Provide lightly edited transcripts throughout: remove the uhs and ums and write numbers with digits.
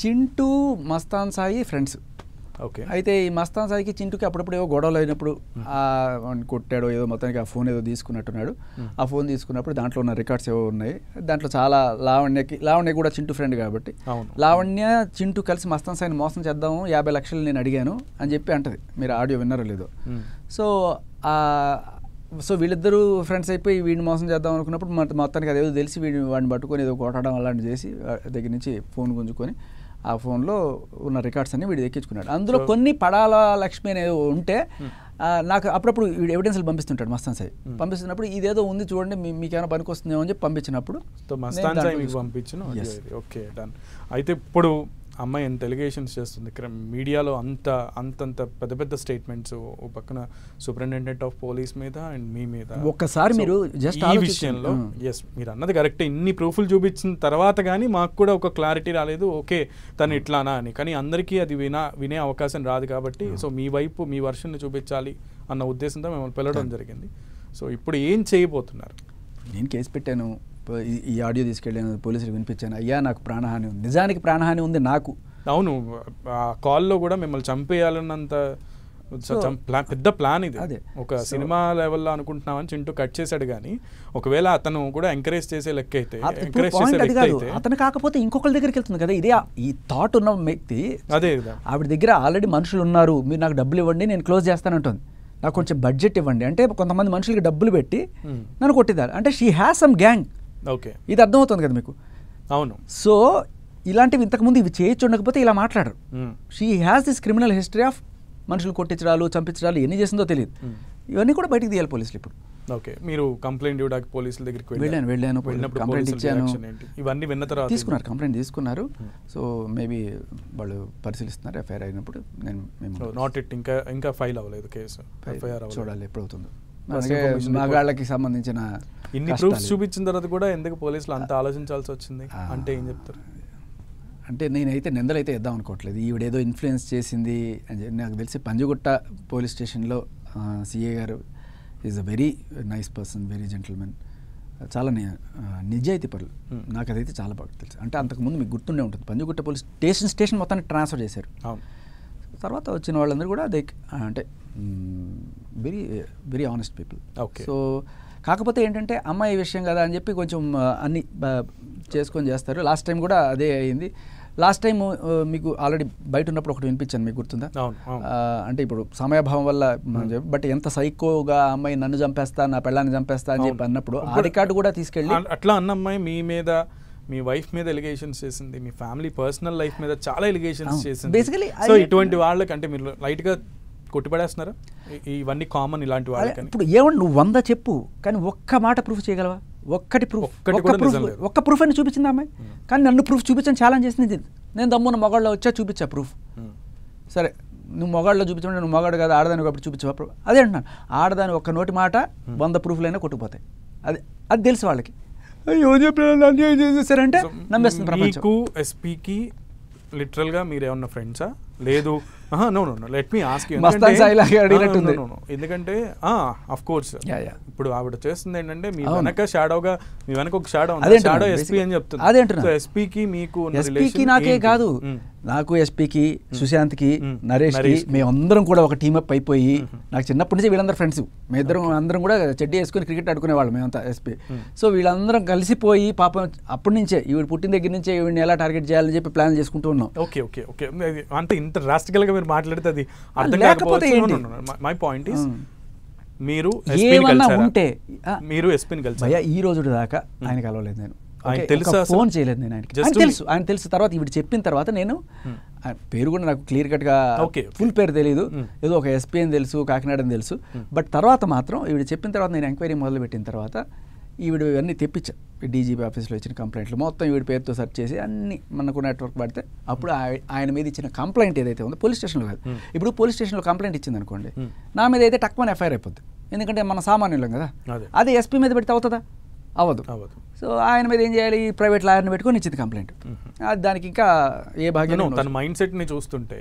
Chintu Mastan Sai friends. Okay. అయితే ఈ మస్తాన్ సాయికి చింటూకి అప్పుడప్పుడు ఏవో గొడవలు అయినప్పుడు కొట్టాడో ఏదో మొత్తానికి ఆ ఫోన్ ఏదో తీసుకున్నట్టున్నాడు. ఆ ఫోన్ తీసుకున్నప్పుడు దాంట్లో ఉన్న రికార్డ్స్ ఏవో ఉన్నాయి. దాంట్లో చాలా లావణ్య కూడా చింటూ ఫ్రెండ్ కాబట్టి లావణ్య చింటూ కలిసి మస్తాన్ సాయిని మోసం చేద్దాము 50 లక్షలు నేను అడిగాను అని చెప్పి అంటది. మీరు ఆడియో విన్నారో లేదో. సో వీళ్ళిద్దరూ ఫ్రెండ్స్ అయిపోయి వీడిని మోసం చేద్దాం అనుకున్నప్పుడు మొత్తానికి అదేదో తెలిసి వాడిని పట్టుకొని ఏదో కొట్టడం అలాంటివి చేసి దగ్గర నుంచి ఫోన్ గుంజుకొని ఆ ఫోన్లో ఉన్న రికార్డ్స్ అన్ని వీడు ఎక్కించుకున్నాడు. అందులో కొన్ని పడాల లక్ష్మి అనేది ఉంటే నాకు అప్పుడప్పుడు వీడు ఎవిడెన్స్లు పంపిస్తుంటాడు మస్తాన్ సాయి. పంపిస్తున్నప్పుడు ఇదేదో ఉంది చూడండి మీకేమైనా పనికి వస్తుందేమో అని చెప్పి పంపించినప్పుడు మస్తాన్ సాయి పంపించిన. Okay done. అయితే ఇప్పుడు అమ్మాయి ఎంత ఎలిగేషన్స్ చేస్తుంది మీడియాలో, అంతంత పెద్ద పెద్ద స్టేట్మెంట్స్, ఓ పక్కన సూపరింటెండెంట్ ఆఫ్ పోలీస్ మీద అండ్ మీ మీద. ఒక్కసారి మీరు జస్ట్ ఈ విషయంలో ఎస్ మీరు అన్నది కరెక్టే, ఇన్ని ప్రూఫ్లు చూపించిన తర్వాత కానీ మాకు కూడా ఒక క్లారిటీ రాలేదు, ఓకే తను ఇట్లానా అని. కానీ అందరికీ అది వినే అవకాశం రాదు కాబట్టి సో మీ వైపు మీ వర్షన్ని చూపించాలి అన్న ఉద్దేశంతో మిమ్మల్ని పిలవడం జరిగింది. సో ఇప్పుడు ఏం చేయబోతున్నారు? నేను కేసు పెట్టాను, ఈ ఆడియో తీసుకెళ్ళాను, పోలీసులకు వినిపించాను. అయ్యా నాకు ప్రాణహాని ఉంది, నిజానికి ప్రాణహాని ఉంది నాకు. అవును, ఆ కాల్లో కూడా మిమ్మల్ని చంపేయాలన్నంత పెద్ద ప్లాన్ ఇది. అదే ఒక సినిమా లెవెల్లో అనుకుంటున్నామని చింటూ కట్ చేశాడు. కానీ ఒకవేళ అతను కూడా ఎంకరేజ్ చేసే లెక్క అయితే అతను కాకపోతే ఇంకొకరి దగ్గరికి వెళ్తుంది కదా. ఇదే ఈ థాట్ ఉన్న వ్యక్తి, అదే ఆవిడ దగ్గర ఆల్రెడీ మనుషులు ఉన్నారు, మీరు నాకు డబ్బులు ఇవ్వండి నేను క్లోజ్ చేస్తానంటుంది, నాకు కొంచెం బడ్జెట్ ఇవ్వండి అంటే కొంతమంది మనుషులకి డబ్బులు పెట్టి నన్ను కొట్టిదారు అంటే she has some gang. Okay, ఇది అర్థమవుతుంది కదా మీకు. అవును. సో ఇలాంటివి ఇంతకుముందు ఇవి చేయొచ్చు ఉండకపోతే ఇలా మాట్లాడరు. She has this criminal history of మనుషులు కొట్టించడాలు చంపించడాలు ఎన్ని చేసిందో తెలియదు. ఇవన్నీ కూడా బయటికి తీయాలి పోలీసులు ఇప్పుడు. ఓకే, మీరు కంప్లైంట్ ఇవ్వడానికి పోలీసుల దగ్గరికి వెళ్ళాను, కంప్లైంట్ ఇచ్చాను, ఇవన్నీ విన్న తర్వాత తీసుకున్నారు, కంప్లైంట్ తీసుకున్నారు. సో మేబీ వాళ్ళు పరిశీలిస్తున్నారు. ఎఫ్ఐఆర్ అయినప్పుడు నేను నాట్ ఇట్ ఇంకా ఫైల్ అవ్వలేదు కేసు, చూడాలి ఎప్పుడవుతుందో. మగాళ్ళకి సంబంధించిన ఇన్ని ప్రూఫ్స్ చూపించిన తర్వాత కూడా ఎందుకు పోలీసులు అంత ఆలోచించాల్సి వచ్చింది అంటే ఏం చెప్తారు? అంటే నేనైతే నిందలైతే ఇద్దాం అనుకోవట్లేదు. ఈవిడేదో ఇన్ఫ్లుయెన్స్ చేసింది అని. నాకు తెలిసి పంజగుట్ట పోలీస్ స్టేషన్లో సిఏ గారు is a very nice person, very gentlemen, చాలా నిజాయితీ పరులు. నాకు అదైతే చాలా బాగా తెలుసు. అంటే అంతకుముందు మీకు గుర్తుండే ఉంటుంది, పంజగుట్ట పోలీస్ స్టేషన్ మొత్తాన్ని ట్రాన్స్ఫర్ చేశారు. తర్వాత వచ్చిన వాళ్ళందరూ కూడా అదే అంటే very very honest people. So కాకపోతే ఏంటంటే అమ్మాయి విషయం కదా అని చెప్పి కొంచెం అన్ని చేసుకొని చేస్తారు. లాస్ట్ టైం కూడా అదే అయింది. లాస్ట్ టైం మీకు ఆల్రెడీ బయట ఉన్నప్పుడు ఒకటి వినిపించాను, మీకు గుర్తుందా? అంటే ఇప్పుడు సమయభావం వల్ల బట్ ఎంత సైకోగా అమ్మాయి నన్ను చంపేస్తా, నా పెళ్ళాన్ని చంపేస్తా అని చెప్పి అన్నప్పుడు ఆ రికార్డు కూడా తీసుకెళ్ళి అట్లా అన్న అమ్మాయి మీ మీద, మీ వైఫ్ మీద ఎలిగేషన్స్ చేసింది, మీ ఫ్యామిలీ పర్సనల్ లైఫ్ మీద చాలా ఎలిగేషన్స్ చేసింది. బేసికలీ సో ఇటువంటి వాళ్ళకంటే మీరు లైట్గా కొట్టిపడేస్తున్నారా ఇవన్నీ కామన్ ఇలాంటి వాళ్ళకి? ఇప్పుడు ఏమండి నువ్వు 100 చెప్పు కానీ ఒక్క మాట ప్రూఫ్ చేయగలవా? ఒక్క ప్రూఫ్ అని చూపించింది అమ్మాయి. కానీ నన్ను ప్రూఫ్ చూపించని ఛాలెంజ్ చేసింది. నేను దమ్మున మొగాళ్ళలో వచ్చా చూపించా ప్రూఫ్. సరే నువ్వు మొగాళ్ళలో చూపించమంటే నువ్వు మొగాడు కదా, ఆడదాని ఒకప్పుడు చూపించవా ప్రూఫ్? అదే అంటున్నాను, ఆడదాని ఒక్క నోటి మాట 100 ప్రూఫ్లైనా కొట్టుకుపోతాయి. అది తెలుసు వాళ్ళకి. అయ్యో చేశారంటే నమ్మేస్తుంది ప్రపంచం. మీకు ఎస్పీకి లిటరల్గా మీరేమన్నా ఫ్రెండ్సా? లేదు, no let me ask you. ఎందుకంటే ఆఫ్ కోర్స్ ఇప్పుడు ఆవిడ చేస్తుంది ఏంటంటే మీ వెనక షాడోగా, మీ వెనక ఒక షాడో ఉంది, షాడో ఎస్పీ అని చెప్తుంది. అదేంటున్నా ఎస్పీకి మీకు నాకే కాదు, నాకు ఎస్పీకి, సుశాంత్కి, నరేష్కి మేమందరం కూడా ఒక టీమప్ అయిపోయి, నాకు చిన్నప్పటి నుంచి వీళ్ళందరూ ఫ్రెండ్స్, అందరం కూడా చెడ్డీ వేసుకుని క్రికెట్ ఆడుకునేవాళ్ళం మేమంతా ఎస్పీ. సో వీళ్ళందరం కలిసిపోయి పాపం అప్పటి నుంచే ఈవిడ పుట్టిన దగ్గర నుంచే ఈవిడిని ఎలా టార్గెట్ చేయాలని చెప్పి ప్లాన్ చేసుకుంటూ ఉన్నాం. ఓకే ఓకే ఓకే అంటే ఇంత డ్రాస్టికల్ గా మీరు మాట్లాడితే అది అర్థం కాకపోతే మై పాయింట్ ఈస్ మీరు ఉంటే మీరు ఎస్పీని కలిసి ఈ రోజు దాకా ఆయన కలవలేదు, నేను ఫోన్ చేయలేదు, నేను ఆయన తెలుసు. తర్వాత ఈవిడ చెప్పిన తర్వాత నేను పేరు కూడా నాకు క్లియర్ కట్ గా ఫుల్ పేరు తెలియదు, ఏదో ఒక ఎస్పీ అని తెలుసు, కాకినాడ అని తెలుసు. బట్ తర్వాత మాత్రం ఈవిడ చెప్పిన తర్వాత నేను ఎంక్వైరీ మొదలు పెట్టిన తర్వాత ఈవిడ అన్నీ తెప్పించా, డీజీపీ ఆఫీస్లో ఇచ్చిన కంప్లైంట్లు మొత్తం ఈవిడ పేరుతో సెర్చ్ చేసి అన్ని మనకు నెట్వర్క్ పడితే అప్పుడు ఆయన మీద ఇచ్చిన కంప్లైంట్ ఏదైతే ఉందో పోలీస్ స్టేషన్లో కాదు, ఇప్పుడు పోలీస్ స్టేషన్లో కంప్లైంట్ ఇచ్చింది అనుకోండి, నా మీద అయితే టక్కుమని ఎఫ్ఐఆర్ అయిపోద్ది, ఎందుకంటే మన సామాన్యులం కదా. అదే ఎస్పీ మీద పెడితే అవుతుందా? అవ్వదు. సో ఆయన మీద ఏం చేయాలి, ప్రైవేట్ లాయర్ని పెట్టుకొని ఇచ్చింది కంప్లైంట్. దానికి ఇంకా ఏ భాగ్యం. తన మైండ్ సెట్ని చూస్తుంటే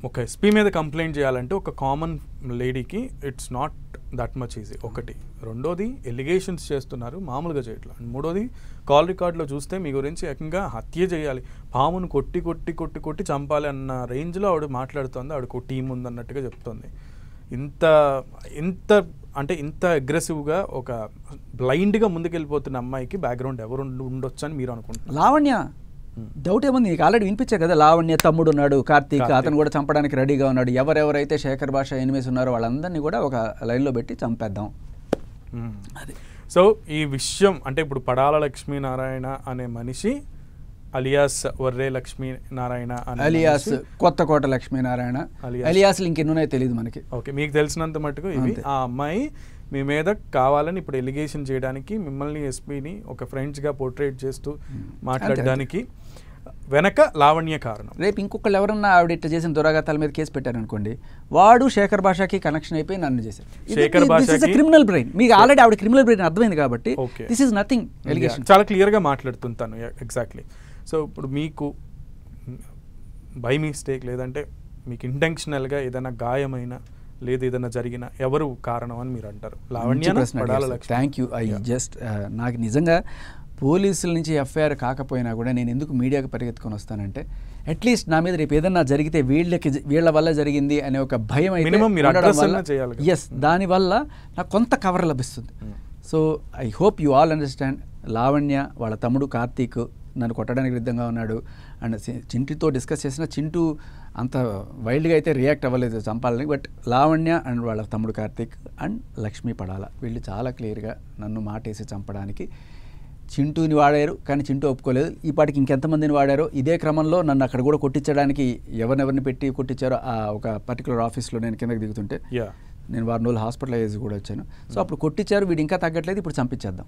ఒక ఎస్పీ మీద కంప్లైంట్ చేయాలంటే ఒక కామన్ లేడీకి it's not that much easy. ఒకటి. రెండోది ఎలిగేషన్స్ చేస్తున్నారు, మామూలుగా చేయట్లేదు. మూడోది కాల్ రికార్డులో చూస్తే మీ గురించి ఏకంగా హత్య చేయాలి, పామును కొట్టి కొట్టి కొట్టి కొట్టి చంపాలి అన్న రేంజ్లో ఆవిడ మాట్లాడుతుంది. ఆవిడకు టీం ఉందన్నట్టుగా చెప్తుంది. ఇంత ఇంత అంటే ఇంత అగ్రెసివ్గా ఒక బ్లైండ్గా ముందుకెళ్ళిపోతున్న అమ్మాయికి బ్యాక్గ్రౌండ్ ఎవరు ఉండొచ్చు అని మీరు అనుకుంటున్నారు? లావణ్య డౌట్ ఏముంది, నీకు ఆల్రెడీ వినిపించే కదా, లావణ్య తమ్ముడు ఉన్నాడు కార్తీక్, అతను కూడా చంపడానికి రెడీగా ఉన్నాడు. ఎవరెవరైతే శేఖర్ భాష ఎనిమిస్ ఉన్నారో వాళ్ళందరినీ కూడా ఒక లైన్లో పెట్టి చంపేద్దాం. అది. సో ఈ విషయం అంటే ఇప్పుడు పడాల లక్ష్మీనారాయణ అనే మనిషి అలియాస్ వర్రే లక్ష్మీనారాయణ అలియాస్ కొత్తకోట లక్ష్మీనారాయణ అలియాస్లు ఇంకెన్నున్నాయో తెలియదు మనకి. ఓకే, మీకు తెలిసినంత మటుకు ఇవి. ఆ అమ్మాయి మీ మీద కావాలని ఇప్పుడు ఎలిగేషన్ చేయడానికి, మిమ్మల్ని ఎస్పీని ఒక ఫ్రెండ్స్గా పోర్ట్రేట్ చేస్తూ మాట్లాడడానికి వెనక లావణ్య కారణం. రేపు ఇంకొకళ్ళు ఎవరన్నా ఆవిడ ఇట్లా చేసిన దురాఘాతాల మీద కేసు పెట్టారనుకోండి, వాడు శేఖర్ భాషకి కనెక్షన్ అయిపోయి నన్ను చేశారు. శేఖర్ భాష క్రిమినల్ బ్రెయిన్, మీకు ఆల్రెడీ ఆవిడ క్రిమినల్ బ్రెయిన్ అర్థమైంది కాబట్టి దిస్ ఈస్ నథింగ్ ఎలిగేషన్. చాలా క్లియర్గా మాట్లాడుతుంటాను. ఎగ్జాక్ట్లీ. సో ఇప్పుడు మీకు బై మిస్టేక్ లేదంటే మీకు ఇంటెన్షనల్గా ఏదైనా గాయమైన లేదు ఏదైనా జరిగిన ఎవరు కారణం అని మీరు అంటారు? లావణ్య. Thank you. నాకు నిజంగా పోలీసుల నుంచి ఎఫ్ఐఆర్ కాకపోయినా కూడా నేను ఎందుకు మీడియాకి పరిగెత్తుకొని వస్తానంటే, అట్లీస్ట్ నా మీద రేపు ఏదన్నా జరిగితే వీళ్ళ వల్ల జరిగింది అనే ఒక భయం అయితే ఎస్, దానివల్ల నాకు కొంత కవర్ లభిస్తుంది. So I hope you all understand. Lavanya వాళ్ళ తమ్ముడు కార్తీక్ నన్ను కొట్టడానికి సిద్ధంగా ఉన్నాడు. అండ్ చింటూతో డిస్కస్ చేసిన చింటూ అంత వైల్డ్గా అయితే రియాక్ట్ అవ్వలేదు చంపాలని. బట్ లావణ్య అండ్ వాళ్ళ తమ్ముడు కార్తీక్ అండ్ లక్ష్మీ పడాల వీళ్ళు చాలా క్లియర్గా నన్ను మాటేసి చంపడానికి చింటూని వాడారు, కానీ చింటూ ఒప్పుకోలేదు. ఈ పాటికి ఇంకెంతమందిని వాడారో ఇదే క్రమంలో నన్ను అక్కడ కూడా కొట్టించడానికి ఎవరినెవరిని పెట్టి కొట్టించారో ఆ ఒక పర్టికులర్ ఆఫీస్లో నేను కిందకి దిగుతుంటే నేను వారం రోజులు హాస్పిటలైజ్ కూడా వచ్చాను. సో అప్పుడు కొట్టించారు, వీడు ఇంకా తగ్గట్లేదు, ఇప్పుడు చంపించేద్దాం.